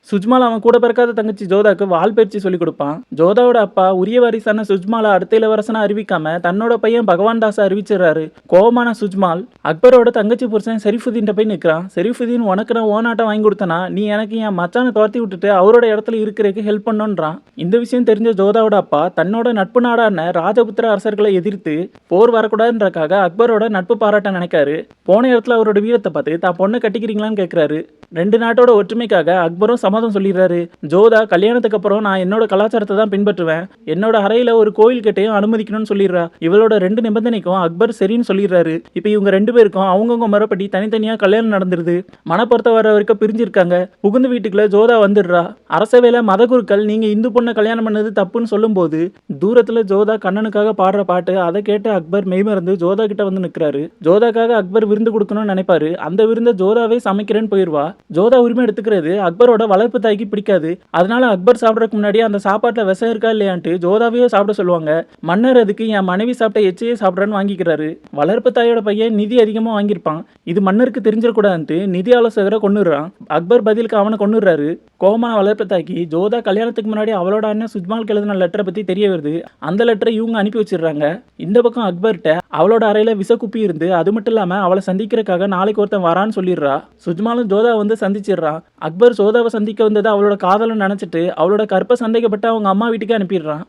சுஜ்மால் அவன் கூட பிறக்காத தங்கச்சி ஜோதாக்கு வால் பயிற்சி சொல்லிக் கொடுப்பான். ஜோதாவோட அப்பா உரிய வாரிசான சுஜ்மாலை அடுத்த இளவரசனா அறிவிக்காம தன்னோட பையன் பகவான் தாஸை அறிவிச்சிடறாரு. கோவமான சுஜ்மால் அக்பரோட தங்கச்சி புருஷன் ஷெரீஃபுதீன் போய் நிற்கிறான். ஷெரீஃபுதீன், உனக்கு நான் ஓனாட்டம் வாங்கி கொடுத்தனா நீ எனக்கு என் மச்சானை துரத்தி விட்டுட்டு அவரோட இடத்துல இருக்கிறதுக்கு ஹெல்ப் பண்ணுன்றான். இந்த விஷயம் தெரிஞ்ச ஜோதாவோட அப்பா தன்னோட நட்பு நாடான ராஜபுத்திர அரசர்களை எதிர்த்து போர் வரக்கூடாதுன்றக்காக அக்பரோட நட்பு பாராட்ட நினைக்காரு. போன இடத்துல அவரோட வீரத்தை பார்த்து தான் பொண்ணை கட்டிக்கிறீங்களான்னு கேட்கிறாரு. ரெண்டு நாட்டோட ஒற்றுமைக்காக அக்பரும் சம்மதம் சொல்லிடுறாரு. ஜோதா கல்யாணத்துக்கு அப்புறம் நான் என்னோட கலாச்சாரத்தை தான் பின்பற்றுவேன், என்னோட அறையில ஒரு கோயில் கிட்டையும் அனுமதிக்கணும்னு சொல்லிடுறா. இவளோட ரெண்டு நிபந்தனைக்கும் அக்பர் சரின்னு சொல்லிடுறாரு. இப்போ இவங்க ரெண்டு பேருக்கும் அவங்கவுங்க முறைப்படி தனித்தனியா கல்யாணம் நடந்துருது. மனப்பொறுத்த வர வரைக்கும் பிரிஞ்சிருக்காங்க. புகுந்து வீட்டுக்குள்ள ஜோதா வந்துடுறா. அரசவேல மத குருக்கள் நீங்க இந்து பொண்ணை கல்யாணம் பண்ணது தப்புன்னு சொல்லும் போது தூரத்துல ஜோதா கண்ணனுக்காக பாடுற பாட்டு அதை கேட்டு அக்பர் மெய்மறந்து ஜோதா கிட்ட வந்து நிற்கிறாரு. ஜோதாக்காக அக்பர் விருந்து கொடுக்கணும்னு நினைப்பாரு. அந்த விருந்த ஜோதாவே சமைக்கிறேன்னு போயிடுவா. ஜோதா உரிமை எடுத்துக்கிறது அக்பரோட வளர்ப்பு தாய்க்கு பிடிக்காது. அதனால அக்பர் சாப்பிடறதுக்கு முன்னாடி அந்த சாப்பாட்டுல விஷம் இருக்கா இல்லையான்ட்டு ஜோதாவையே சாப்பிட சொல்லுவாங்க. மன்னர் அதுக்கு என் மனைவி சாப்பிட்ட எச்சையே சாப்பிட்றேன்னு வாங்கிக்கிறாரு. வளர்ப்பு தாயோட பையன் நிதி அதிகமா வாங்கியிருப்பான். இது மன்னருக்கு தெரிஞ்சிடக்கூடாதுன்ட்டு நிதி ஆலோசகரை கொண்டுடுறான். அக்பர் பதிலுக்கு அவனை கொண்டுடுறாரு. கோமான வளர்ப்பு தாய்க்கு ஜோதா கல்யாணத்துக்கு முன்னாடி அவளோட அண்ணன் சுஜ்மால் எழுதின லெட்டரை பத்தி தெரிய வருது. அந்த லெட்டரை இவங்க அனுப்பி வச்சிடுறாங்க. இந்த பக்கம் அக்பர்கிட்ட அவளோட அறையில விசக்குப்பி இருந்து அது மட்டும் இல்லாம அவளை சந்திக்கிறதுக்காக நாளைக்கு ஒருத்தன் வரான்னு சொல்லிடுறா. சுஜ்மாலும் ஜோதா வந்து சந்திச்சிடுறான். அக்பர் ஜோதாவை சந்திக்க வந்ததை அவளோட காதலன்னு நினைச்சிட்டு அவளோட கற்பை சந்தேகப்பட்டு அவங்க அம்மா வீட்டுக்கு அனுப்பிடுறான்.